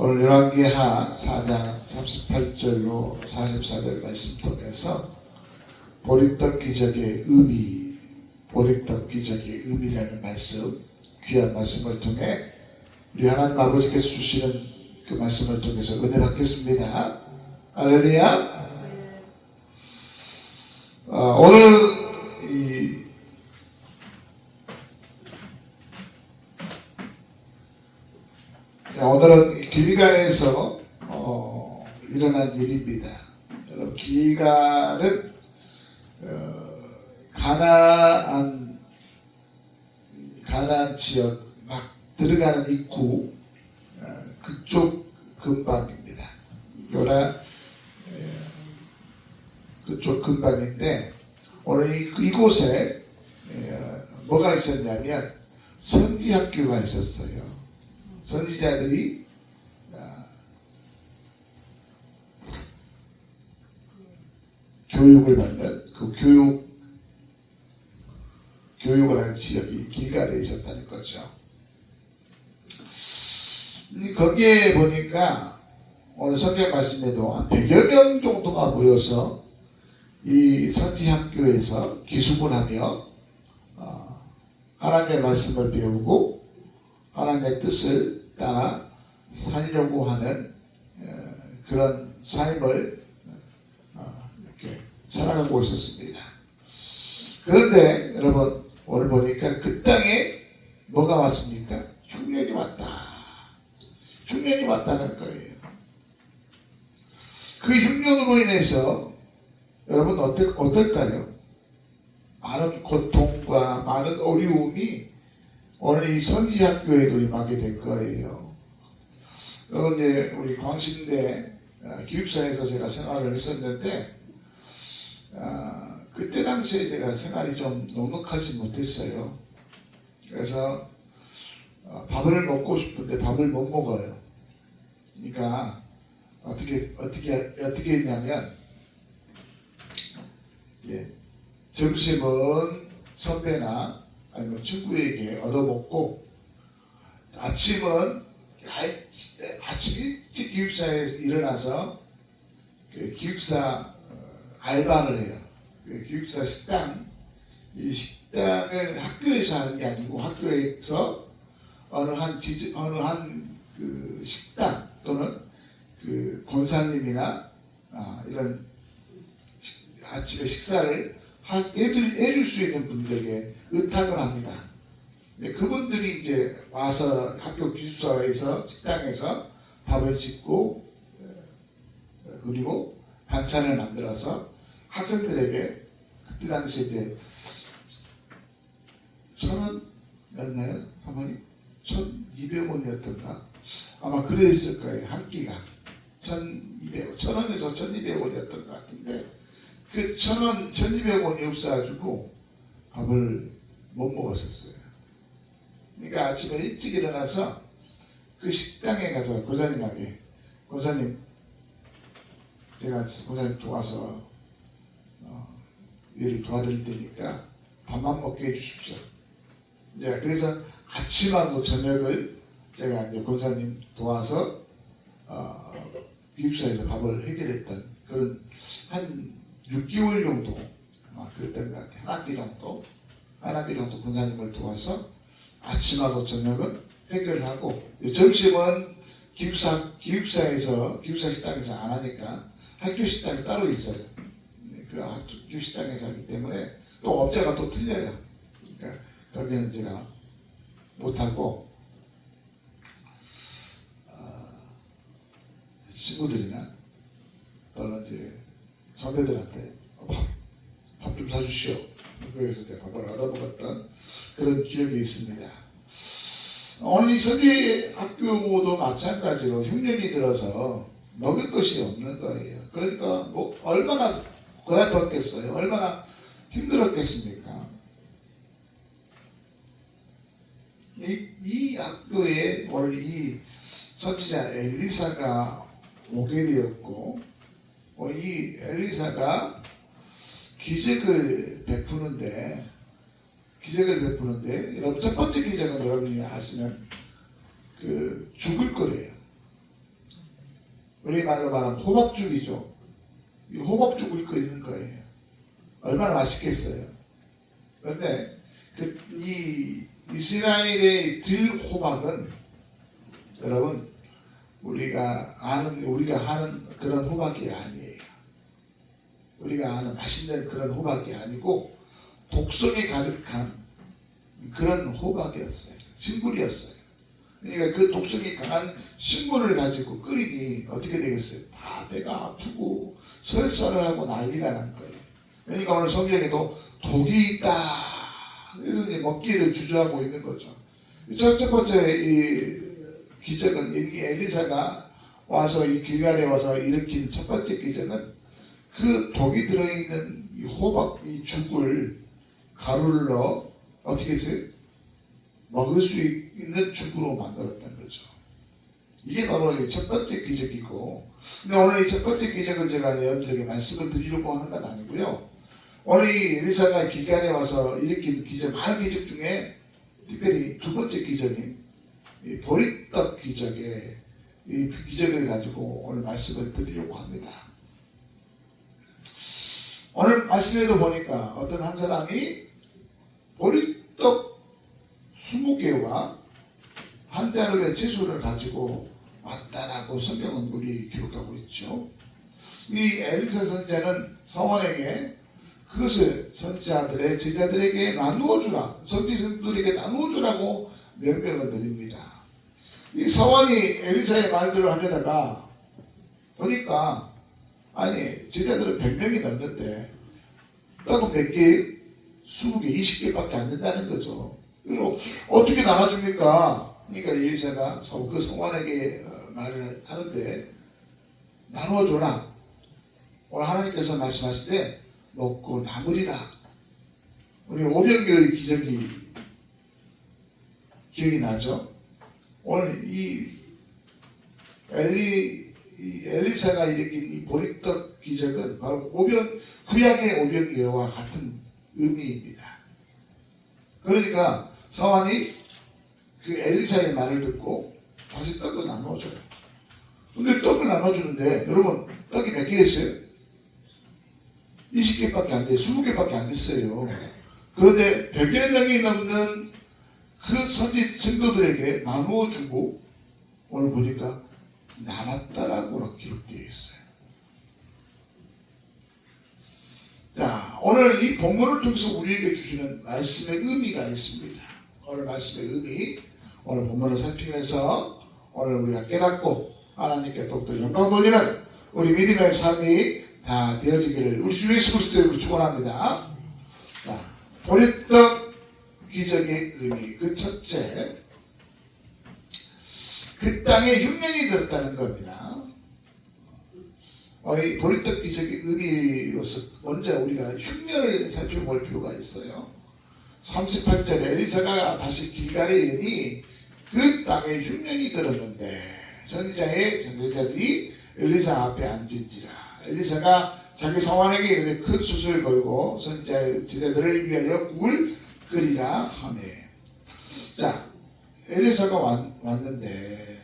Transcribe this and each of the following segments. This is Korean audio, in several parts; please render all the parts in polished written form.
오늘 열왕기하 4장 38절로 44절 말씀 통해서 보리떡 기적의 의미, 보리떡 기적의 의미라는 말씀, 귀한 말씀을 통해 우리 하나님 아버지께서 주시는 그 말씀을 통해서 은혜 받겠습니다. 할렐루야. 오늘은 길갈에서 일어난 일입니다. 여러분, 길갈은 가나안 지역 막 들어가는 입구 그쪽 근방입니다. 그쪽 근방인데 오늘 이곳에 뭐가 있었냐면 선지학교가 있었어요. 선지자들이 교육을 받는 그 교육을 하는 지역이 길갈에 있었다는 거죠. 거기에 보니까 오늘 성경 말씀에도 한 100여 명 정도가 모여서 이 선지학교에서 기숙을 하며 하나님의 말씀을 배우고 하나님의 뜻을 따라 살려고 하는 그런 삶을 이렇게 살아가고 있었습니다. 그런데 여러분, 오늘 보니까 그 땅에 뭐가 왔습니까? 흉년이 왔다. 흉년이 왔다는 거예요. 그 흉년으로 인해서 여러분 어떨까요? 많은 고통과 많은 어려움이 오늘 이 선지학교에도 임하게 될 거예요. 그리고 이제 우리 광신대 기숙사에서 제가 생활을 했었는데 그때 당시에 제가 생활이 좀 넉넉하지 못했어요. 그래서 밥을 먹고 싶은데 밥을 못 먹어요. 그러니까 어떻게 했냐면 점심은 선배나 아니면 친구에게 얻어먹고 아침 일찍 기숙사에 일어나서 그 기숙사 알바를 해요. 그 기숙사 식당, 이 식당을 학교에서 하는 게 아니고 학교에서 어느 한 그 식당 또는 그 권사님이나 이런 아침에 식사를 해줄 수 있는 분들에게 의탁을 합니다. 그분들이 이제 와서 학교 기숙사에서 식당에서 밥을 짓고 그리고 반찬을 만들어서 학생들에게 그때 당시에 이제 1,000원이었나요? 사모님? 1,200원이었던가? 아마 그랬을 거예요. 한 끼가 1,100원에서 1,200원이었던 것 같은데 그 1,000원, 1,200원이 없어가지고 밥을 못 먹었었어요. 그러니까 아침에 일찍 일어나서 그 식당에 가서 권사님에게, 권사님, 제가 권사님 도와서 일을 도와드릴 테니까 밥만 먹게 해주십시오. 이제 그래서 아침하고 저녁을 제가 이제 권사님 도와서 기숙사에서 밥을 해결했던 그런 한 6개월 정도 그랬던 것 같아요. 한 학기 정도 권사님을 도와서 아침하고 저녁은 해결하고 점심은 기숙사 식당에서 안 하니까 학교 식당이 따로 있어요. 그 학교 식당에서 하기 때문에 또 업자가 또 틀려요. 그러니까 거기는 제가 못하고 친구들이나 또는 이제 선배들한테 밥 좀 사주시오. 그래서 제가 밥을 얻어먹었던 그런 기억이 있습니다. 오늘 이 선지학교도 마찬가지로 흉년이 들어서 먹을 것이 없는 거예요. 그러니까 뭐 얼마나 고달팠겠어요. 얼마나 힘들었겠습니까? 이 학교에 오늘 이 선지자 엘리사가 오게 되었고 이 엘리사가 기적을 베푸는데 여러분 첫 번째 기적은 여러분이 아시는 그 죽을 거래요. 우리 말로 말하면 호박죽이죠. 이 호박죽을 끓이는 거예요. 얼마나 맛있겠어요. 그런데 이 이스라엘의 들호박은 여러분 우리가 하는 그런 호박이 아니에요. 우리가 아는 맛있는 그런 호박이 아니고 독성이 가득한 그런 호박이었어요. 식물이었어요. 그러니까 그 독성이 강한 식물을 가지고 끓이니 어떻게 되겠어요? 다 배가 아프고 설사를 하고 난리가 난 거예요. 그러니까 오늘 성경에도 독이 있다. 그래서 이제 먹기를 주저하고 있는 거죠. 첫 번째 이 기적은 이 엘리사가 와서 이 길갈에 와서 일으킨 첫 번째 기적은 그 독이 들어있는 이 호박 이 죽을 가루를 넣어 어떻게 했어요? 먹을 수 있는 죽으로 만들었다는 거죠. 이게 바로 첫 번째 기적이고, 근데 오늘 이 첫 번째 기적을 제가 여러분들에게 말씀을 드리려고 하는 건 아니고요. 오늘 이 엘리사가 길갈에 와서 일으킨 기적, 많은 기적 중에 특별히 두 번째 기적인 이 보리떡 기적의 이 기적을 가지고 오늘 말씀을 드리려고 합니다. 오늘 말씀에도 보니까 어떤 한 사람이 보리떡 20개와 한 자루의 채소를 가지고 왔다라고 성경은 우리 기록하고 있죠. 이 엘리사 선지자는 서원에게 그것을 선지자들의 제자들에게 나누어 주라, 선지자들에게 나누어 주라고 명령을 드립니다. 이 서원이 엘리사의 말들을 하려다가 보니까 아니 제자들은 100명이 넘는데 떡은 몇 개? 20개, 20개밖에 안 된다는 거죠. 그리고 어떻게 나눠줍니까? 그러니까 엘리사가 그 성원에게 말을 하는데 나누어 줘라. 오늘 하나님께서 말씀하실 때 먹고 남으리라. 우리 오병이어의 기적이 기억이 나죠? 오늘 이 엘리사가 일으킨 이 보리떡 기적은 바로 구약의 오병이어와 같은 의미입니다. 그러니까 서원이 그 엘리사의 말을 듣고 다시 떡을 나눠줘요. 근데 떡을 나눠주는데 여러분 떡이 몇 개 있어요? 20개밖에 안 돼요. 20개밖에 안 됐어요. 그런데 100여 명이 넘는 그 선지 성도들에게 나누어 주고 오늘 보니까 남았다라고 기록되어 있어요. 자, 오늘 이 본문을 통해서 우리에게 주시는 말씀의 의미가 있습니다. 오늘 말씀의 의미, 오늘 본문을 살피면서 오늘 우리가 깨닫고 하나님께 더욱더 영광 돌리는 우리 믿음의 삶이 다 되어지기를 우리 주 예수 그리스도의 축원합니다. 자, 보리떡 기적의 의미, 그 첫째, 그 땅에 흉년이 들었다는 겁니다. 오늘 보리떡 기적의 의미로서 먼저 우리가 흉년을 살펴볼 필요가 있어요. 38절에 엘리사가 다시 길갈에 이르니 그 땅에 흉년이 들었는데 선지자들이 엘리사 앞에 앉은지라. 엘리사가 자기 성환에게 이르되 큰 숯을 걸고 선지자의 제자들을 위하여 국을 끓이라 하매. 자, 엘리사가 왔는데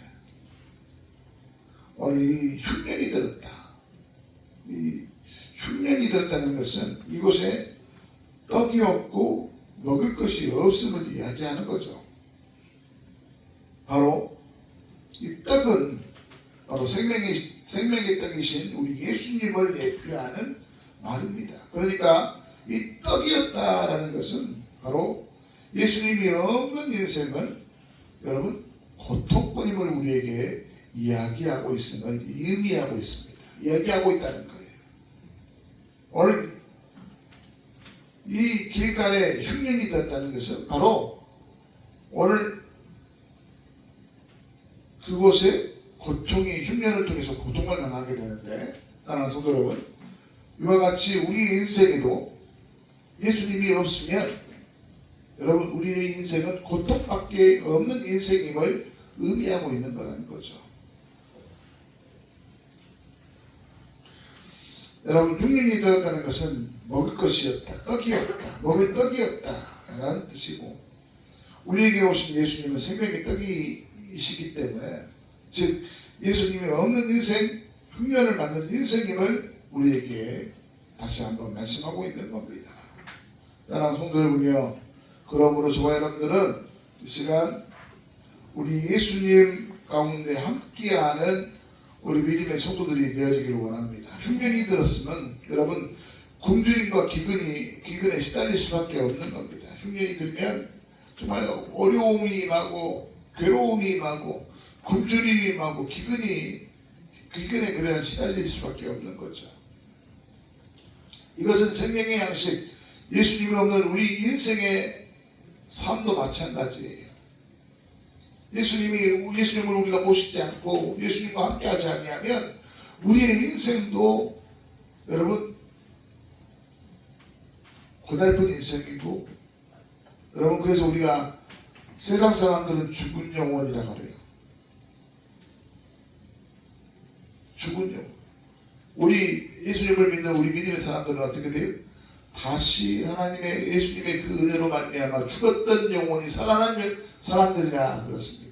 오늘 이 흉년이 들었다. 이 흉년이 들었다는 것은 이곳에 떡이 없고 먹을 것이 없음을 이야기하는 거죠. 바로 이 떡은 바로 생명의 떡이신 우리 예수님을 대표하는 말입니다. 그러니까 이 떡이 없다라는 것은 바로 예수님이 없는 인생은 여러분 고통뿐임을 우리에게 이야기하고 있음을 의미하고 있습니다. 이야기하고 있다는 거예요. 오늘 이 길갈에 흉년이 됐다는 것은 바로 오늘 그곳에 고통이 흉년을 통해서 고통을 당하게 되는데, 사랑하는 성도 여러분, 이와 같이 우리 인생에도 예수님이 없으면 여러분 우리의 인생은 고통밖에 없는 인생임을 의미하고 있는 거라는 거죠. 여러분 흉년이 되었다는 것은 먹을 것이 없다, 떡이 없다, 먹을 떡이 없다 라는 뜻이고, 우리에게 오신 예수님은 생명의 떡이시기 때문에, 즉 예수님이 없는 인생, 흉년을 맞는 인생임을 우리에게 다시 한번 말씀하고 있는 겁니다. 사랑하는 성도 여러분요, 그러므로 저와 여러분들은 이 시간 우리 예수님 가운데 함께하는 우리 믿음의 성도들이 되어지기를 원합니다. 흉년이 들었으면 여러분 굶주림과 기근에 시달릴 수밖에 없는 겁니다. 흉년이 들면 정말 어려움이 임하고 괴로움이 임하고 굶주림이 임하고 기근에 그냥 시달릴 수밖에 없는 거죠. 이것은 생명의 양식, 예수님이 없는 우리 인생의 삶도 마찬가지예요. 예수님을 우리가 모시지 않고 예수님과 함께하지 아니하면 우리의 인생도 여러분 고달픈 인생이고, 여러분 그래서 우리가 세상 사람들은 죽은 영혼이라고 그래요. 죽은 영혼. 우리 예수님을 믿는 우리 믿음의 사람들은 어떻게 돼요? 다시 예수님의 그 은혜로 말미암아 죽었던 영혼이 살아난 사람들이라 그렇습니다.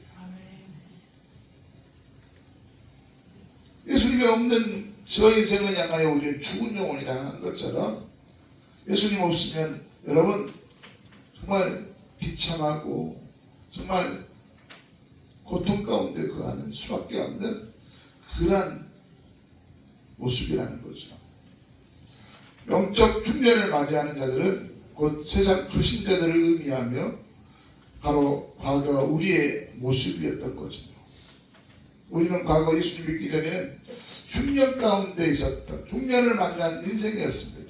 예수님이 없는 저 인생은 향하여 우리는 죽은 영혼이라는 것처럼 예수님 없으면 여러분 정말 비참하고 정말 고통 가운데 거하는 수밖에 없는 그러한 모습이라는 거죠. 영적 중년을 맞이하는 자들은 곧 세상 불신자들을 의미하며 바로 과거 우리의 모습이었던 거죠. 우리는 과거 예수님 믿기 전에는 흉년 가운데 있었던 흉년을 만난 인생이었습니다.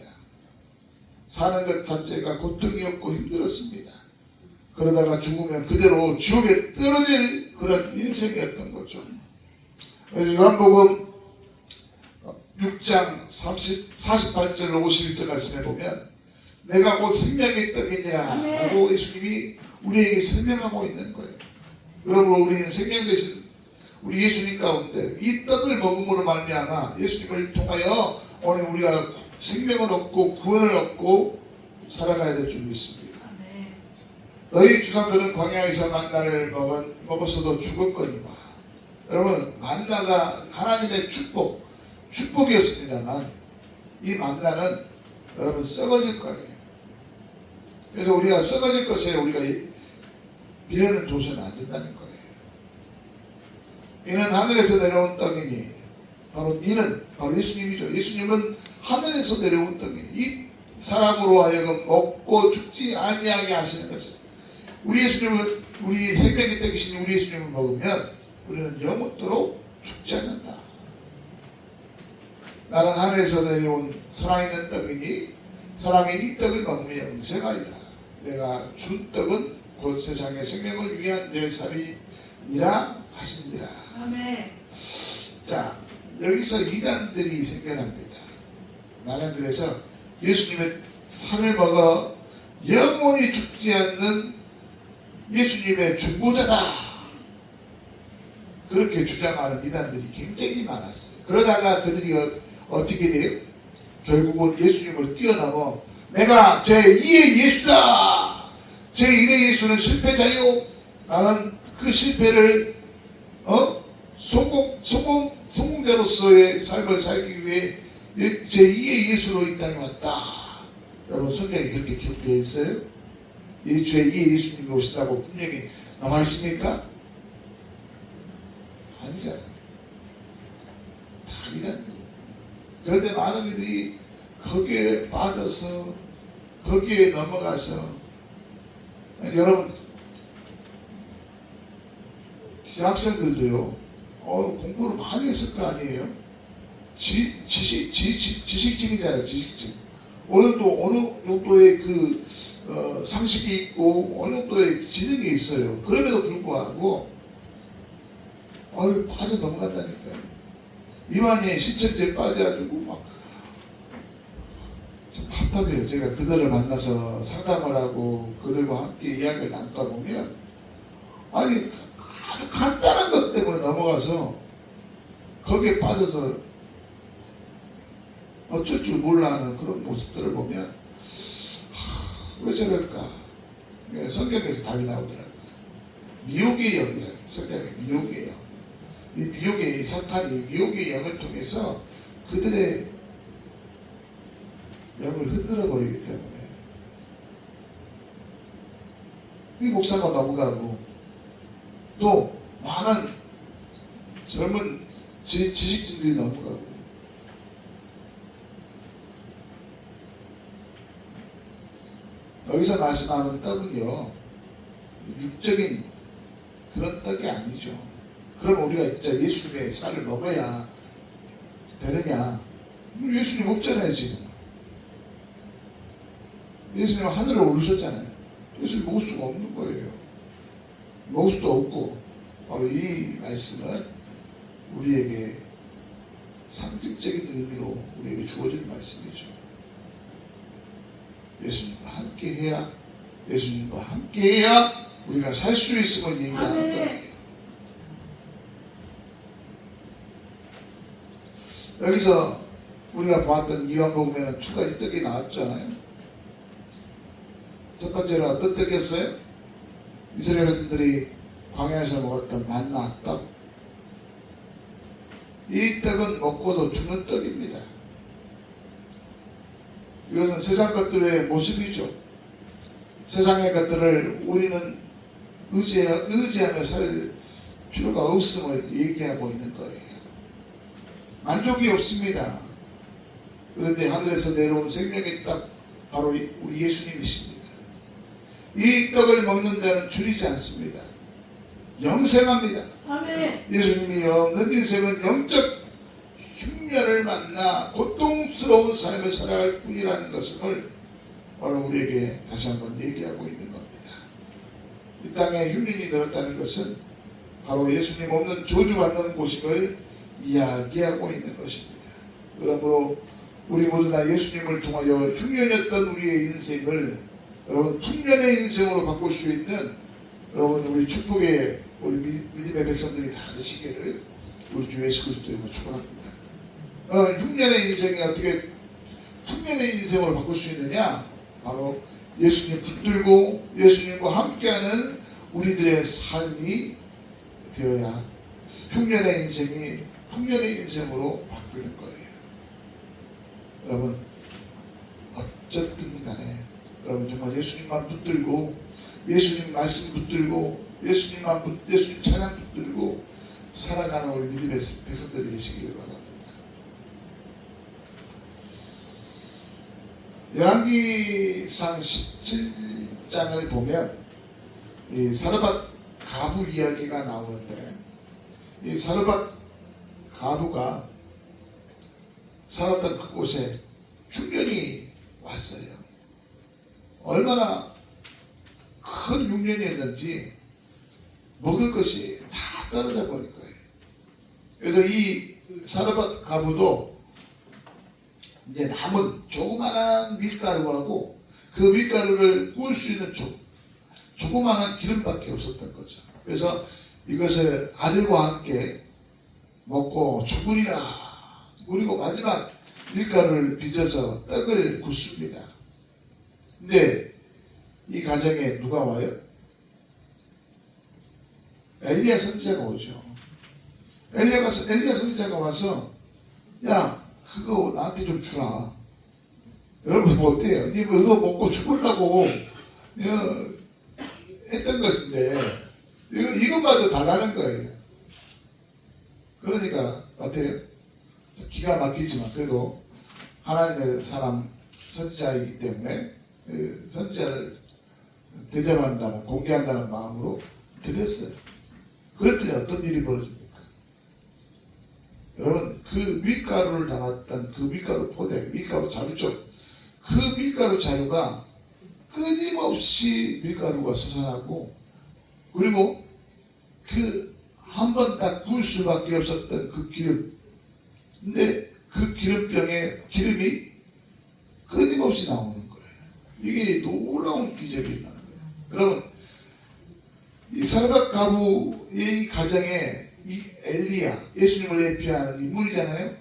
사는 것 자체가 고통이었고 힘들었습니다. 그러다가 죽으면 그대로 지옥에 떨어질 그런 인생이었던 거죠. 그래서 요한복음 6장 48절로 51절 말씀해 보면 내가 곧 생명의 떡이니라 라고 예수님이 우리에게 설명하고 있는 거예요. 그러므로 우리는 생명 되신 우리 예수님 가운데 이 떡을 먹음으로 말미암아 예수님을 통하여 오늘 우리가 생명을 얻고 구원을 얻고 살아가야 될 줄 믿습니다. 너희 조상들은 광야에서 만나를 먹었어도 죽었거니와. 여러분 만나가 하나님의 축복이었습니다만 이 만나는 여러분 썩어질 거예요. 그래서 우리가 썩어질 것에 우리가 미련을 둬서는 안 된다는 거예요. 이는 하늘에서 내려온 떡이니 바로 예수님이죠. 예수님은 하늘에서 내려온 떡이니 이 사람으로 하여금 먹고 죽지 아니하게 하시는 것이죠. 우리 예수님은 우리 생명의 떡이신 우리 예수님을 먹으면 우리는 영원토록 죽지 않는다. 나는 하늘에서 내려온 살아있는 떡이니 사람이 이 떡을 먹으면 영생하리라. 내가 준 떡은 곧 세상의 생명을 위한 내 살이니라 하시니라. 아멘. 자, 여기서 이단들이 생겨납니다. 나는 그래서 예수님의 살을 먹어 영원히 죽지 않는 예수님의 중보자다. 그렇게 주장하는 이단들이 굉장히 많았어요. 그러다가 그들이 어떻게 돼요? 결국은 예수님을 뛰어넘어 내가 제2의 예수다. 제1의 예수는 실패자요. 나는 그 실패를 성공자로서의 삶을 살기 위해 제2의 예수로 이 땅에 왔다. 여러분 성경에 그렇게 기록되어 있어요? 이 제2의 예수님이 오신다고 분명히 나와 있습니까? 아니잖아요. 다 이단들. 그런데 많은 이들이 거기에 빠져서 거기에 넘어가서 여러분 학생들도요 공부를 많이 했을 거 아니에요? 지식층이잖아요. 지식층. 어느 정도의 그 상식이 있고 어느 정도의 지능이 있어요. 그럼에도 불구하고 빠져 넘어간다니까요. 이만희 신천지에 빠져가지고 막 좀 답답해요. 제가 그들을 만나서 상담을 하고 그들과 함께 이야기를 나누다 보면 아주 간단한 것 때문에 넘어가서 거기에 빠져서 어쩔 줄 몰라 하는 그런 모습들을 보면 왜 저럴까? 성경에서 답이 나오더라고요. 미혹의 영이라는 성경의 미혹의 영. 이 미혹의 사탄이 미혹의 영을 통해서 그들의 영을 흔들어 버리기 때문에 이 목사가 넘어가고 또 많은 젊은 지식진들이 넘어가고 여기서 말씀하는 떡은요 육적인 그런 떡이 아니죠. 그럼 우리가 진짜 예수님의 살을 먹어야 되느냐? 예수님 없잖아요 지금. 예수님 하늘에 오르셨잖아요. 예수님 먹을 수가 없는 거예요. 먹을 수도 없고 바로 이 말씀은 우리에게 상징적인 의미로 우리에게 주어진 말씀이죠. 예수님과 함께해야 예수님과 함께해야 우리가 살 수 있음을 얘기하는 거예요. 여기서 우리가 보았던 요한복음에는 두 가지 떡이 나왔잖아요. 첫 번째로 어떤 떡이었어요? 이스라엘 백성들이 광야에서 먹었던 만나 떡. 이 떡은 먹고도 죽는 떡입니다. 이것은 세상 것들의 모습이죠. 세상의 것들을 우리는 의지하며 살 필요가 없음을 얘기하고 있는 거예요. 만족이 없습니다. 그런데 하늘에서 내려온 생명의 떡 바로 우리 예수님이십니다. 이 떡을 먹는 자는 줄이지 않습니다. 영생합니다. 아멘. 예수님이 없는 인생은 영적 흉년을 만나 고통스러운 삶을 살아갈 뿐이라는 것을 오늘 우리에게 다시 한번 얘기하고 있는 겁니다. 이 땅에 흉년이 들었다는 것은 바로 예수님 없는 저주받는 곳임을 이야기하고 있는 것입니다. 그러므로 우리 모두 다 예수님을 통하여 흉년이었던 우리의 인생을 여러분 풍년의 인생으로 바꿀 수 있는 여러분 우리 축복의 우리 믿음의 백성들이 다 되시기를 우리 주 예수 그리스도로 축원합니다. 흉년의 인생이 어떻게 풍년의 인생으로 바꿀 수 있느냐? 바로 예수님 붙들고 예수님과 함께하는 우리들의 삶이 되어야 흉년의 인생이 풍년의 인생으로 바뀌는 거예요. 여러분 어쨌든 간에 여러분 정말 예수님만 붙들고 예수님 말씀 붙들고 예수님 찬양 붙들고 살아가는 우리 믿음의 백성들이 되시기를 바랍니다. 열왕기상 17장을 보면 이 사르밧 가부 이야기가 나오는데 이 사르밧 가부가 살았던 그곳에 흉년이 왔어요. 얼마나 큰 흉년이었는지 먹을 것이 다 떨어져 버린 거예요. 그래서 이 사르밧 가부도 이제 남은 조그만한 밀가루하고 그 밀가루를 구울 수 있는 조그만한 기름밖에 없었던 거죠. 그래서 이것을 아들과 함께 먹고 죽으리라. 그리고 마지막 밀가루를 빚어서 떡을 굽습니다. 근데 이 가정에 누가 와요? 엘리야 선지자가 오죠. 엘리야 선지자가 와서 야 그거 나한테 좀 주라. 여러분 어때요? 이거 먹고 죽으려고 했던 것인데 이것마저 달라는 거예요. 그러니까 어때요? 기가 막히지만 그래도 하나님의 사람 선지자이기 때문에 선지자를 대접한다는 공개한다는 마음으로 드렸어요. 그랬더니 어떤 일이 벌어집니까? 여러분 그 밀가루를 담았던 그 밀가루 포대, 밀가루 자루죠. 그 밀가루 자루가 끊임없이 밀가루가 솟아나고 그리고 그 한 번 딱 구울 수밖에 없었던 그 기름. 근데 그 기름병에 기름이 끊임없이 나오는 거예요. 이게 놀라운 기적이 나는 거예요. 여러분 이 사르밧 가부의 가정에 이 엘리야, 예수님을 예표하는 인물이잖아요.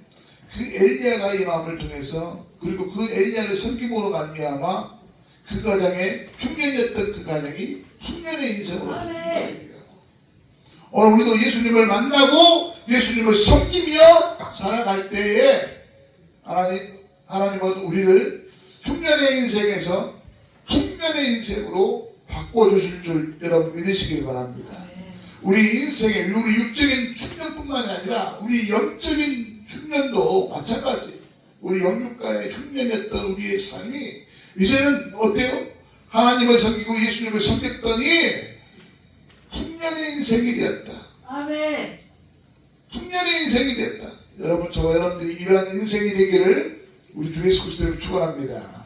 그 엘리야가 이 마음을 통해서 그리고 그 엘리야를 섬김으로 말미암아 그 가정에 흉년이었던 그 가정이 풍년의 인생으로 바뀐 거예요. 오늘 우리도 예수님을 만나고 예수님을 섬기며 살아갈 때에 하나님은 우리를 흉년의 인생에서 풍년의 인생으로 바꿔주실 줄 여러분 믿으시길 바랍니다. 우리 인생의 우리 육적인 흉년뿐만이 아니라 우리 영적인 흉년도 마찬가지. 우리 영육가의 흉년이었던 우리의 삶이 이제는 어때요? 하나님을 섬기고 예수님을 섬겼더니 풍년의 인생이 되었다. 아멘. 풍년의 인생이 되었다. 여러분, 저와 여러분들이 이러한 인생이 되기를 우리 주 예수 그리스도로 축원합니다.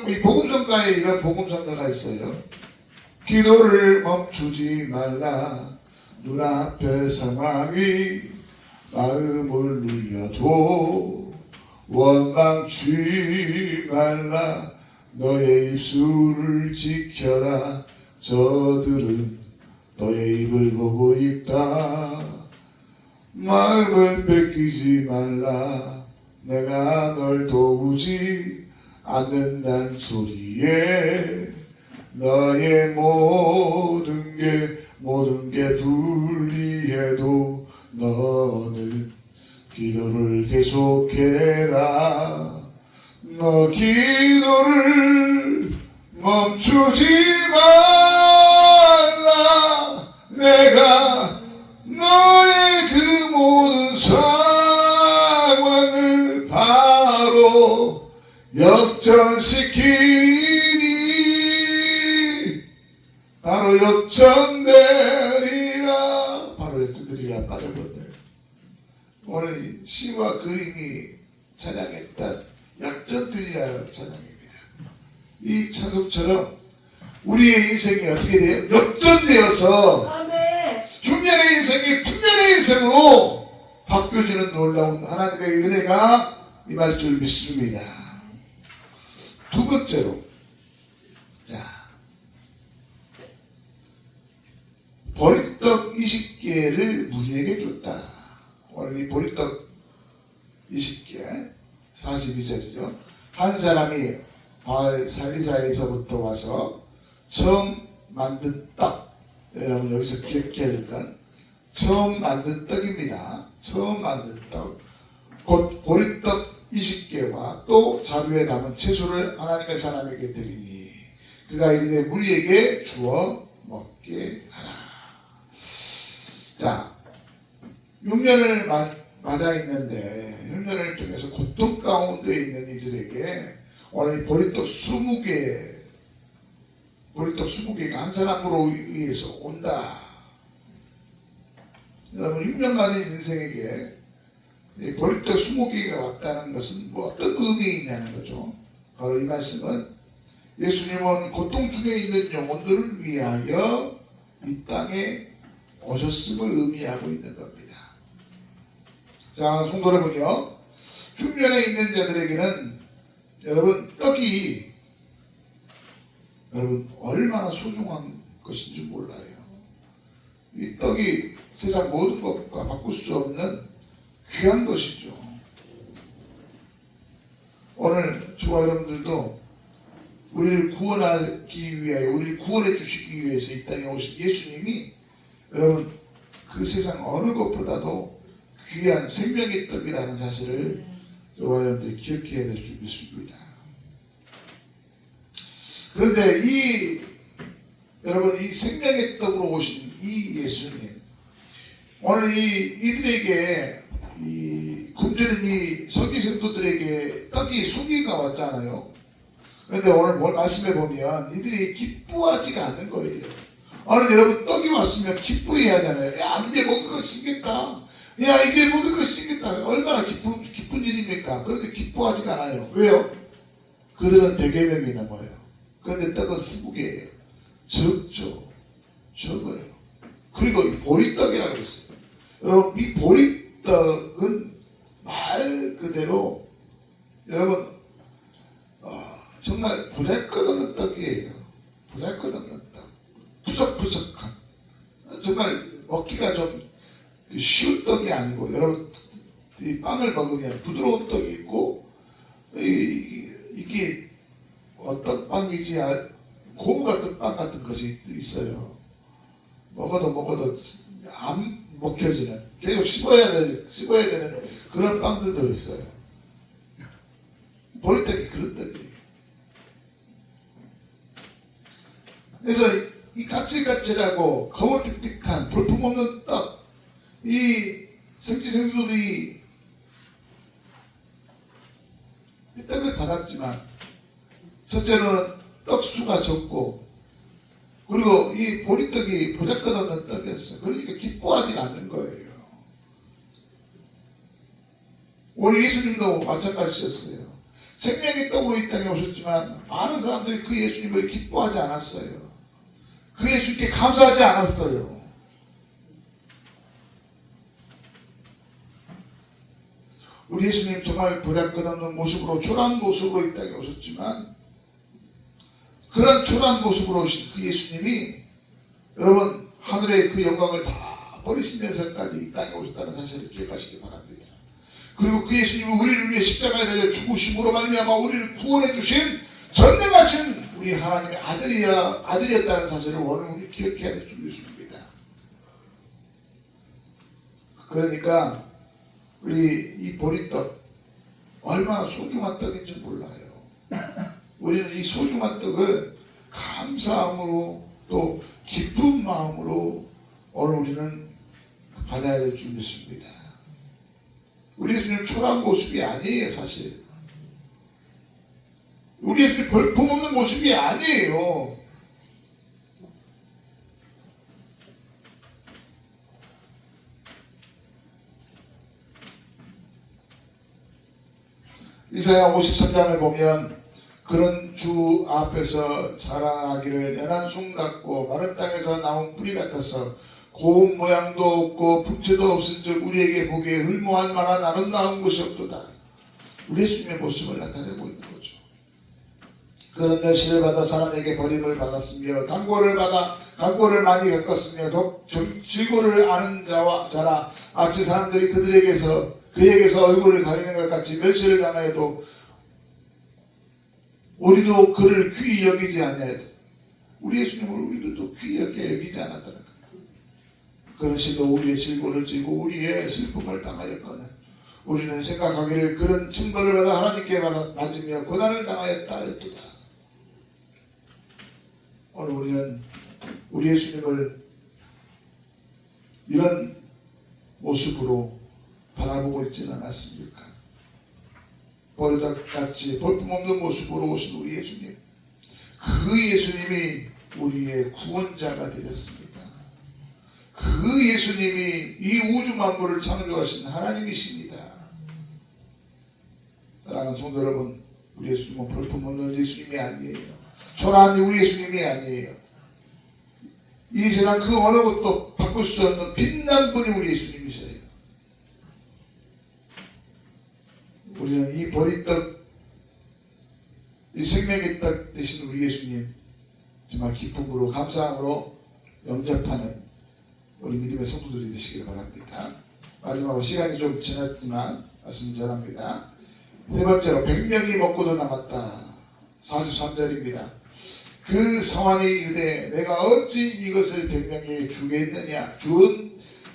이 복음성가에 이런 복음성가가 있어요. 기도를 멈추지 말라. 눈앞의 상황이 마음을 눌려도 원망치 말라. 너의 입술을 지켜라. 저들은 너의 입을 보고 있다. 마음을 뺏기지 말라. 내가 널 도우지 않는단 소리에 너의 모든 게 불리해도 너는 기도를 계속해라. 너 기도를 멈추지 말라. 내가 너의 그 모든 상황을 바로 역전시키니 바로 역전되리라. 바로 역전되리라. 빠져버렸네. 오늘 시와 그림이 찬양했던 역전되리라는 찬양입니다. 이 찬송처럼 우리의 인생이 어떻게 돼요? 역전되어서 아멘. 흉년의 인생이 풍년의 인생으로 바뀌어지는 놀라운 하나님의 은혜가 임할 줄 믿습니다. 두 번째로, 자, 보리떡 20개를 무리에게 줬다. 오늘 이 보리떡 20개 42절이죠. 한 사람이 바알 살리사에서부터 와서 처음 만든 떡, 여러분 여기서 기억해야 될 건 처음 만든 떡입니다. 처음 만든 떡, 곧 보리떡 20개와 또 자루에 담은 채소를 하나님의 사람에게 드리니 그가 이르되 무리에게 주어 먹게 하라. 자, 6년을 맞아 있는데 6년을 통해서 고통 가운데 있는 이들에게 오늘 보리떡 20개가 한 사람으로 의해서 온다. 여러분, 6년 만인 인생에게 보리떡 20개가 왔다는 것은 뭐 어떤 의미이냐는 거죠. 바로 이 말씀은 예수님은 고통 중에 있는 영혼들을 위하여 이 땅에 오셨음을 의미하고 있는 겁니다. 자, 성도 여러분요, 흉년에 있는 자들에게는 여러분 떡이 여러분 얼마나 소중한 것인지 몰라요. 이 떡이 세상 모든 것과 바꿀 수 없는 귀한 것이죠. 오늘 저와 여러분들도 우리를 구원하기 위하여, 우리를 구원해 주시기 위해서 이 땅에 오신 예수님이 여러분 그 세상 어느 것보다도 귀한 생명의 떡이라는 사실을 저와 여러분들이 기억해야 될 줄 믿습니다. 그런데 여러분 이 생명의 떡으로 오신 이 예수님, 오늘 이들에게 굶주린 이 서기 성도들에게 떡이 20개가 왔잖아요. 그런데 오늘 말씀해 보면 이들이 기뻐하지가 않는 거예요. 오늘 여러분 떡이 왔으면 기뻐해야 하잖아요. 야, 이제 먹을 거 생겼다. 야, 이제 먹을 거 생겼다. 얼마나 기쁜 일입니까? 그런데 기뻐하지가 않아요. 왜요? 그들은 100여 명이 넘어요. 그런데 떡은 20개예요. 적죠. 적어요. 그리고 보리떡이라고 그랬어요. 여러분, 이 보리떡은 말 그대로 여러분 정말 보잘것없는 떡이에요. 보잘것없는 떡. 푸석푸석한, 정말 먹기가 좀 쉬운 떡이 아니고, 여러분 이 빵을 먹으면 부드러운 떡이 있고, 이게 어떤 빵이지, 고무 같은 빵 같은 것이 있어요. 먹어도 먹혀지는, 계속 씹어야 되는 그런 빵들도 있어요. 보리떡이 그런 떡이에요. 그래서 이 까칠까칠하고 거무틱틱한 볼품없는 떡, 이 생지생소들이 이 떡을 받았지만 첫째로는 떡수가 적고, 그리고 이 보리떡이 보잘것없는 떡이었어요. 그러니까 기뻐하지 않는 거예요. 우리 예수님도 마찬가지였어요. 생명의 떡으로 이 땅에 오셨지만 많은 사람들이 그 예수님을 기뻐하지 않았어요. 그 예수님께 감사하지 않았어요. 우리 예수님 정말 보잘것없는 모습으로, 초라한 모습으로 이 땅에 오셨지만, 그런 초라한 모습으로 오신 그 예수님이 여러분 하늘의 그 영광을 다 버리시면서까지 이 땅에 오셨다는 사실을 기억하시기 바랍니다. 그리고 그 예수님이 우리를 위해 십자가에 달려 죽으심으로 말미암아 우리를 구원해 주신 전능하신 우리 하나님의 아들이었다는 사실을 오늘 우리 기억해야 될 줄입니다. 그러니까 우리 이 보리떡 얼마나 소중한 떡인지 몰라요. 우리는 이 소중한 떡을 감사함으로 또 기쁜 마음으로 오늘 우리는 받아야 될 줄 믿습니다. 우리 예수님 초라한 모습이 아니에요. 사실 우리 예수님 볼품없는 모습이 아니에요. 이사야 53장을 보면 그런 주 앞에서 자라나기를 연한 순 같고 마른 땅에서 나온 뿌리 같아서 고운 모양도 없고 풍채도 없은즉 우리에게 보기에 흠모할 만한 아름다운 것이 없도다. 우리 예수님의 모습을 나타내고 있는 거죠. 그는 멸시를 받아 사람에게 버림을 받았으며 강고를 많이 겪었으며 질고를 아는 자라 마치 사람들이 그에게서 얼굴을 가리는 것 같이 멸시를 당하여도 우리도 그를 귀히 여기지 아니하여도, 우리 예수님을 우리도 귀히 여기지 않았다는 거예요. 그는 실로 우리의 질고를 지고 우리의 슬픔을 당하였거늘 우리는 생각하기를 그런 징벌을 받아 하나님께 맞으며 고난을 당하였다 하였도다. 오늘 우리는 우리 예수님을 이런 모습으로 바라보고 있지는 않았습니까? 보리떡같이 볼품없는 모습으로 오신 우리 예수님, 그 예수님이 우리의 구원자가 되셨습니다. 그 예수님이 이 우주 만물을 창조하신 하나님이십니다. 사랑하는 성도 여러분, 우리 예수님은 볼품없는 예수님이 아니에요. 초라한 우리 예수님이 아니에요. 이 세상 그 어느 것도 바꿀 수 없는 빛난 분이 우리 예수님이세요. 우리는 이 보리떡, 이 생명의 떡 되신 우리 예수님 정말 기쁨으로 감사함으로 영접하는 우리 믿음의 성도들이 되시길 바랍니다. 마지막으로 시간이 좀 지났지만 말씀 전합니다. 세 번째로 100명이 먹고도 남았다. 43절입니다. 그 상황이 이르되 내가 어찌 이것을 100명에게 주겠느냐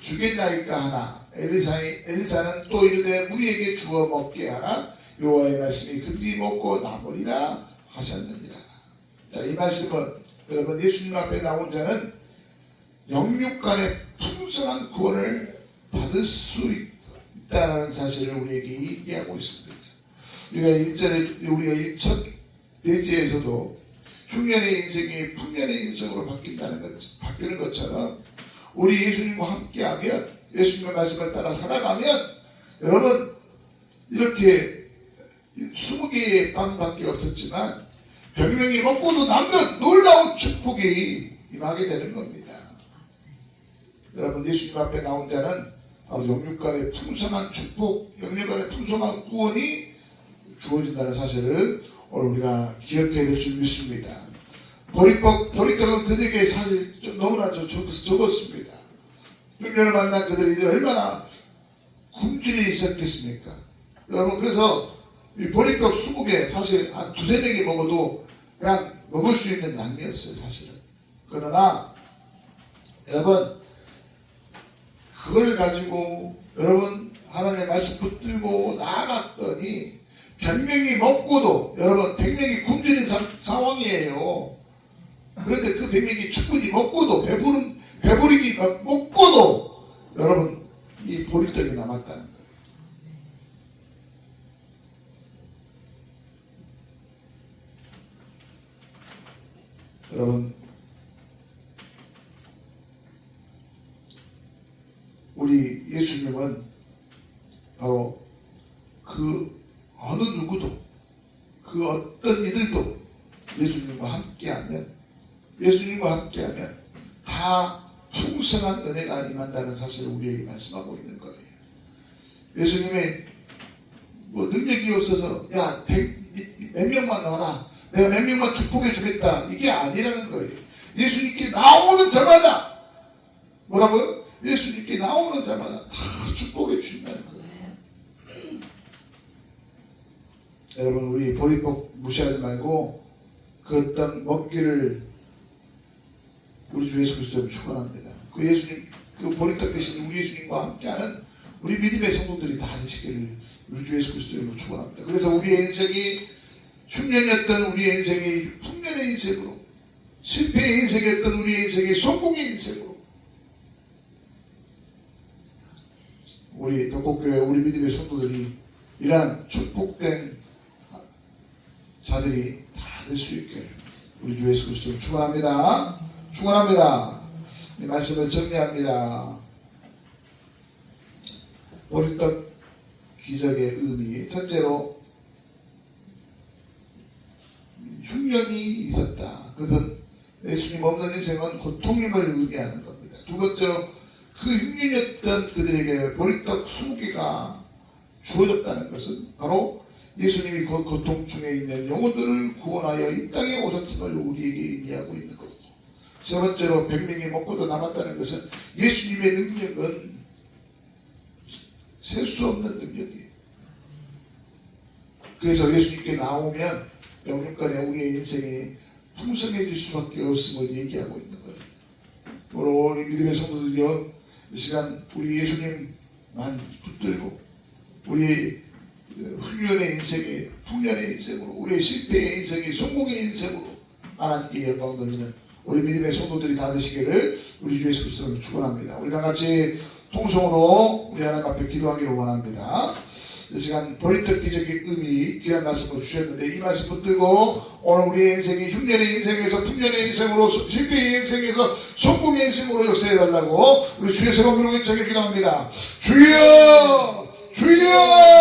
주겠나이까 하나 엘리사는 또 이르되 우리에게 주어 먹게 하라. 여호와의 말씀이 그들이 먹고 남으리라 하셨느니라. 자, 이 말씀은 여러분 예수님 앞에 나온 자는 영육간의 풍성한 구원을 받을 수 있다는 사실을 우리에게 얘기하고 있습니다. 우리가 첫 대지에서도 흉년의 인생이 풍년의 인생으로 바뀌는 것처럼 우리 예수님과 함께하면, 예수님의 말씀을 따라 살아가면 여러분 이렇게 20개의 빵밖에 없었지만 100명이 먹고도 남는 놀라운 축복이 임하게 되는 겁니다. 여러분 예수님 앞에 나온 자는 바로 영육간의 풍성한 축복, 영육간의 풍성한 구원이 주어진다는 사실을 오늘 우리가 기억해야 될 줄 믿습니다. 보리떡은 그들에게 사실 너무나 적었습니다. 6년을 만난 그들이 얼마나 굶주려 있었겠습니까? 여러분, 그래서 이 보리떡 20개 사실 한 2~3명이 먹어도 그냥 먹을 수 있는 양이었어요, 사실은. 그러나 여러분, 그걸 가지고 여러분 하나님의 말씀 붙들고 나아갔더니 100명이 먹고도 여러분 100명이 굶주린 상황이에요. 그런데 그 100명이 충분히 먹고도 배부르기 먹고도 여러분 이 보리떡이 남았다는 거예요. 여러분 우리 예수님은 바로 그 어느 누구도 그 어떤 이들도 예수님과 함께하면 다 풍성한 은혜가 임한다는 사실을 우리에게 말씀하고 있는 거예요. 예수님의 뭐 능력이 없어서 야 몇 명만 넣어라, 내가 몇 명만 축복해 주겠다, 이게 아니라는 거예요. 예수님께 나오는 자마다 뭐라고요? 예수님께 나오는 자마다 다 축복해 주신다는 거예요. 여러분 우리 보리떡 무시하지 말고 그 어떤 먹기를 우리 주 예수 그리스도를 축원합니다. 그 예수님 그 보리떡 대신 우리 예수님과 함께하는 우리 믿음의 성도들이 다 되시기를 우리 주 예수 그리스도를 축원합니다. 그래서 우리의 인생이 흉년이었던 우리의 인생이 풍년의 인생으로, 실패의 인생이었던 우리의 인생이 성공의 인생으로, 우리 덕곡교회 우리 믿음의 성도들이 이러한 축복된 자들이 다 될 수 있게 우리 주 예수 그리스도를 축원합니다. 축원합니다. 이 말씀을 정리합니다. 보리떡 기적의 의미, 첫째로 흉년이 있었다. 그것은 예수님 없는 인생은 고통임을 의미하는 겁니다. 두 번째로 그 흉년이었던 그들에게 보리떡 20개가 주어졌다는 것은 바로 예수님이 그 고통 중에 있는 영혼들을 구원하여 이 땅에 오셨음을 우리에게 의미하고 있는 거고, 세 번째로 100명이 먹고도 남았다는 것은 예수님의 능력은 셀 수 없는 능력이에요. 그래서 예수님께 나오면 영육간에 우리의 인생이 풍성해질 수밖에 없음을 얘기하고 있는 거예요. 우리 믿음의 성도들이여, 이 시간 우리 예수님만 붙들고 우리 흉년의 인생이 풍년의 인생으로, 우리의 실패의 인생이 성공의 인생으로 하나님께 영광 돌리는 우리 믿음의 성도들이 다 되시기를 우리 주 예수 그리스도를 축원합니다. 우리 다 같이 통성으로 우리 하나님 앞에 기도하기를 원합니다. 이 시간 보리떡 기적의 의미 귀한 말씀을 주셨는데, 이 말씀 붙들고 오늘 우리의 인생이 흉년의 인생에서 풍년의 인생으로, 실패의 인생에서 성공의 인생으로 역사해달라고 우리 주의 세번 부르고 있게 기도합니다. 주여! 주여!